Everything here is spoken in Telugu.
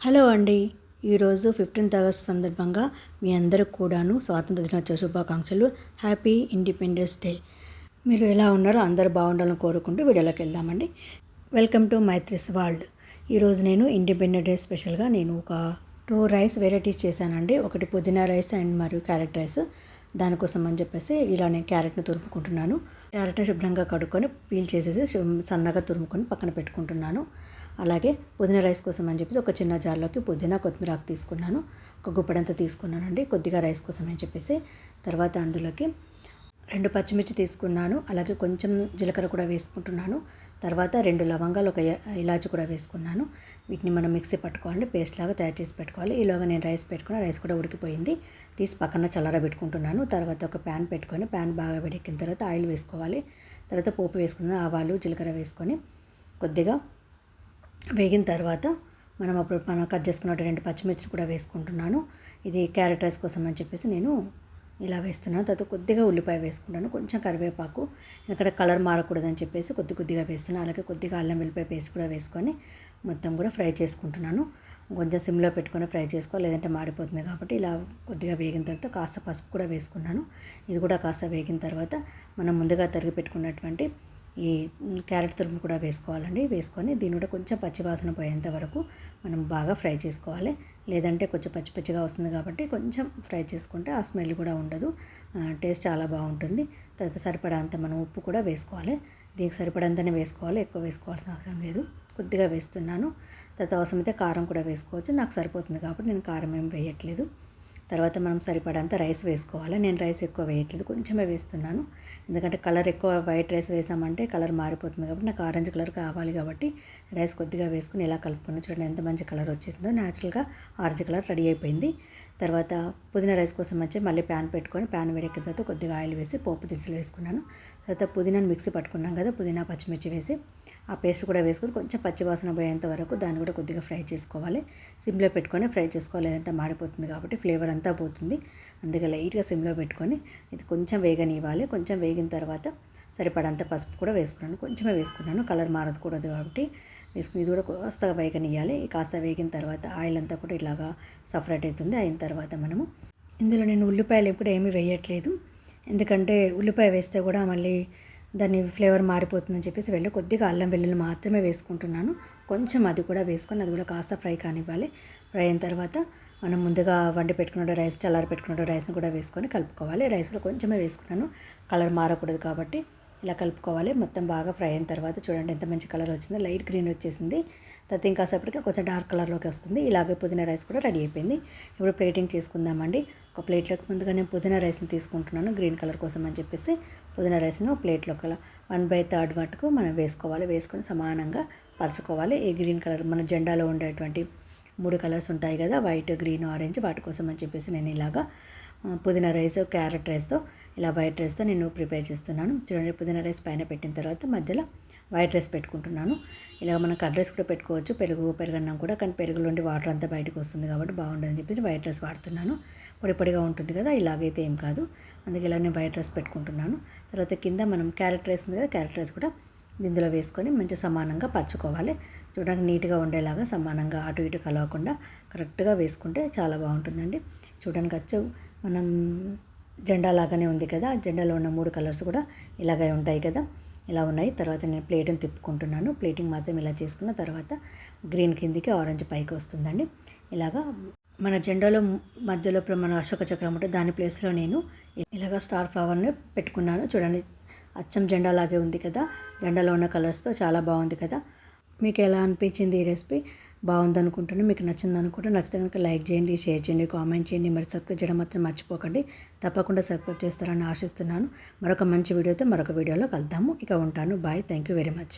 హలో అండి. ఈరోజు 15th ఆగస్ట్ సందర్భంగా మీ అందరికి కూడాను స్వాతంత్ర దినోత్సవ శుభాకాంక్షలు. Happy independence day. మీరు ఎలా ఉన్నారో అందరూ బాగుండాలని కోరుకుంటూ వీడియోలోకి వెళ్దామండి. Welcome to Maithri's world. ఈరోజు నేను ఇండిపెండెన్స్ డే స్పెషల్గా నేను ఒక 2 రైస్ వెరైటీస్ చేశానండి. ఒకటి పుదీనా రైస్ అండ్ మరియు క్యారెట్ రైస్. దానికోసం అని చెప్పేసి ఇలా నేను క్యారెట్ని తురుముకుంటున్నాను. క్యారెట్ని శుభ్రంగా కడుక్కొని పీల్ చేసేసి సన్నగా తురుముకొని పక్కన పెట్టుకుంటున్నాను. అలాగే పుదీనా రైస్ కోసం అని చెప్పేసి ఒక చిన్న జార్లోకి పుదీనా కొత్తిమీర ఆకు తీసుకున్నాను. ఒక గుప్పెడంతా తీసుకున్నానండి కొద్దిగా రైస్ కోసం అని చెప్పేసి. తర్వాత అందులోకి 2 పచ్చిమిర్చి తీసుకున్నాను. అలాగే కొంచెం జీలకర్ర కూడా వేసుకుంటున్నాను. తర్వాత 2 లవంగాలు, ఒక ఇలాచి కూడా వేసుకున్నాను. వీటిని మనం మిక్సీ పట్టుకోవాలి, పేస్ట్ లాగా తయారు చేసి పెట్టుకోవాలి. ఈలోగా నేను రైస్ పెట్టుకున్న రైస్ కూడా ఉడికిపోయింది. తీసి పక్కన చల్లారబెట్టుకుంటున్నాను. తర్వాత ఒక ప్యాన్ పెట్టుకొని ప్యాన్ బాగా వేడెక్కిన తర్వాత ఆయిల్ వేసుకోవాలి. తర్వాత పోపు వేసుకున్న ఆవాలు, జీలకర్ర వేసుకొని కొద్దిగా వేగిన తర్వాత మనం కట్ చేసుకున్న 2 పచ్చిమిర్చి కూడా వేసుకుంటున్నాను. ఇది క్యారెట్ రైస్ కోసం అని చెప్పేసి నేను ఇలా వేస్తున్నాను. తర్వాత కొద్దిగా ఉల్లిపాయ వేసుకుంటాను, కొంచెం కరివేపాకు, ఎందుకంటే కలర్ మారకూడదని చెప్పేసి కొద్దిగా వేస్తున్నాను. అలాగే కొద్దిగా అల్లం వెల్లిపాయ పేస్ట్ కూడా వేసుకొని మొత్తం కూడా ఫ్రై చేసుకుంటున్నాను. కొంచెం సిమ్లో పెట్టుకొని ఫ్రై చేసుకోవాలి, లేదంటే మాడిపోతుంది కాబట్టి. ఇలా కొద్దిగా వేగిన తర్వాత కాస్త పసుపు కూడా వేసుకున్నాను. ఇది కూడా కాస్త వేగిన తర్వాత మనం ముందుగా తరిగి పెట్టుకున్నటువంటి ఈ క్యారెట్ తురుము కూడా వేసుకోవాలండి. వేసుకొని దీన్ని కూడా కొంచెం పచ్చివాసన పోయేంత వరకు మనం బాగా ఫ్రై చేసుకోవాలి, లేదంటే కొంచెం పచ్చిగా వస్తుంది కాబట్టి కొంచెం ఫ్రై చేసుకుంటే ఆ స్మెల్ కూడా ఉండదు, టేస్ట్ చాలా బాగుంటుంది. తర్వాత సరిపడంత మనం ఉప్పు కూడా వేసుకోవాలి. దీనికి సరిపడంతనే వేసుకోవాలి, ఎక్కువ వేసుకోవాల్సిన అవసరం లేదు. కొద్దిగా వేస్తున్నాను. తర్వాత అవసరమైతే కారం కూడా వేసుకోవచ్చు. నాకు సరిపోతుంది కాబట్టి నేను కారం ఏం వేయట్లేదు. తర్వాత మనం సరిపడంత రైస్ వేసుకోవాలి. నేను రైస్ ఎక్కువ వేయట్లేదు, కొంచెమే వేస్తున్నాను. ఎందుకంటే కలర్ ఎక్కువ వైట్ రైస్ వేసామంటే కలర్ మారిపోతుంది కాబట్టి నాకు ఆరెంజ్ కలర్ కావాలి కాబట్టి రైస్ కొద్దిగా వేసుకుని ఇలా కలుపుకొని చూడండి ఎంత మంచి కలర్ వచ్చేసిందో. న్యాచురల్గా ఆరెంజ్ కలర్ రెడీ అయిపోయింది. తర్వాత పుదీనా రైస్ కోసం వచ్చి మళ్ళీ ప్యాన్ పెట్టుకొని ప్యాన్ వేడెక్కిన తర్వాత కొద్దిగా ఆయిల్ వేసి పోపు దినుసులు వేసుకున్నాను. తర్వాత పుదీనాను మిక్సీ పట్టుకున్నాం కదా, పుదీనా పచ్చిమిర్చి వేసి ఆ పేస్ట్ కూడా వేసుకొని కొంచెం పచ్చివాసన పోయేంత వరకు దాన్ని కూడా కొద్దిగా ఫ్రై చేసుకోవాలి. సిమ్లో పెట్టుకొని ఫ్రై చేసుకోవాలి, లేదంటే మాడిపోతుంది కాబట్టి ఫ్లేవర్ అంతా పోతుంది. అందుకే లైట్గా సిమ్లో పెట్టుకొని ఇది కొంచెం వేగనివ్వాలి. కొంచెం వేగిన తర్వాత సరిపడంత పసుపు కూడా వేసుకున్నాను, కొంచెమే వేసుకున్నాను, కలర్ మారకూడదు కాబట్టి వేసుకుని ఇది కూడా కాస్త వేగనియాలి. కాస్త వేగిన తర్వాత ఆయిల్ అంతా కూడా ఇలాగా సపరేట్ అవుతుంది. అయిన తర్వాత మనము ఇందులో నేను ఉల్లిపాయలు ఎప్పుడు ఏమీ వేయట్లేదు, ఎందుకంటే ఉల్లిపాయ వేస్తే కూడా మళ్ళీ దాని ఫ్లేవర్ మారిపోతుందని చెప్పేసి కొద్దిగా అల్లం వెల్లుల్లి మాత్రమే వేసుకుంటున్నాను. కొంచెం అది కూడా వేసుకొని అది కూడా కాస్త ఫ్రై కానివ్వాలి. ఫ్రై అయిన తర్వాత మనం ముందుగా వండి పెట్టుకున్న రైస్, చల్లారి పెట్టుకున్న రైస్ని కూడా వేసుకొని కలుపుకోవాలి. రైస్ కూడా కొంచెమే వేసుకున్నాను, కలర్ మారకూడదు కాబట్టి ఇలా కలుపుకోవాలి. మొత్తం బాగా ఫ్రై అయిన తర్వాత చూడండి ఎంత మంచి కలర్ వచ్చిందో, లైట్ గ్రీన్ వచ్చేసింది. తర్వాత ఇంకాసేపటికి కొంచెం డార్క్ కలర్లోకి వస్తుంది. ఇలాగే పుదీనా రైస్ కూడా రెడీ అయిపోయింది. ఇప్పుడు ప్లేటింగ్ చేసుకుందామండి. ఒక ప్లేట్లోకి ముందుగా నేను పుదీనా రైస్ని తీసుకుంటున్నాను, గ్రీన్ కలర్ కోసం అని చెప్పేసి. పుదీనా రైస్ను ప్లేట్లోకి 1/3 మటుకు మనం వేసుకోవాలి. వేసుకొని సమానంగా పరుచుకోవాలి. ఈ గ్రీన్ కలర్ మన జెండాలో ఉండేటువంటి 3 కలర్స్ ఉంటాయి కదా, వైట్, గ్రీన్, ఆరెంజ్, వాటి కోసం అని చెప్పేసి నేను ఇలాగా పుదీనా రైస్, క్యారెట్ రైస్తో ఇలా వైట్ రైస్తో నేను ప్రిపేర్ చేస్తున్నాను. చూడండి పుదీనా రైస్ పైన పెట్టిన తర్వాత మధ్యలో వైట్ రైస్ పెట్టుకుంటున్నాను. ఇలా మనం కర్డ్ రైస్ కూడా పెట్టుకోవచ్చు, పెరుగన్నం కూడా, కానీ పెరుగులోండి వాటర్ అంతా బయటకు వస్తుంది కాబట్టి బాగుండదని చెప్పి వైట్ రైస్ వాడుతున్నాను. పొడిగా ఉంటుంది కదా, ఇలాగైతే ఏం కాదు, అందుకే ఇలా నేను వైట్ రైస్ పెట్టుకుంటున్నాను. తర్వాత కింద మనం క్యారెట్ రైస్ ఉంది కదా, క్యారెట్ రైస్ కూడా ఇందులో వేసుకొని మంచి సమానంగా పరుచుకోవాలి. చూడడానికి నీట్గా ఉండేలాగా సమానంగా అటు ఇటు కలవకుండా కరెక్ట్గా వేసుకుంటే చాలా బాగుంటుందండి. చూడడానికి వచ్చి మనం జెండా లాగానే ఉంది కదా, జెండాలో ఉన్న 3 కలర్స్ కూడా ఇలాగే ఉంటాయి కదా, ఇలా ఉన్నాయి. తర్వాత నేను ప్లేట్ని తిప్పుకుంటున్నాను. ప్లేటింగ్ మాత్రం ఇలా చేసుకున్న తర్వాత గ్రీన్ కిందికి, ఆరెంజ్ పైకి వస్తుందండి. ఇలాగా మన జెండాలో మధ్యలో మన అశోక చక్రం ఉంటే దాని ప్లేస్లో నేను ఇలాగ స్టార్ ఫ్లవర్ని పెట్టుకున్నాను. చూడండి అచ్చం జెండా లాగే ఉంది కదా, జెండాలో ఉన్న కలర్స్తో చాలా బాగుంది కదా. మీకు ఎలా అనిపించింది ఈ రెసిపీ? బాగుందనుకుంటున్నాను, మీకు నచ్చింది అనుకుంటే. నచ్చితే కనుక లైక్ చేయండి, షేర్ చేయండి, కామెంట్ చేయండి. మరి సబ్స్క్రైబ్ చేయడం మాత్రం మర్చిపోకండి. తప్పకుండా సబ్స్క్రైబ్ చేస్తారని ఆశిస్తున్నాను. మరొక మంచి వీడియోతో మరొక వీడియోలో కలుద్దాము. ఇక ఉంటాను. Bye. Thank you very much.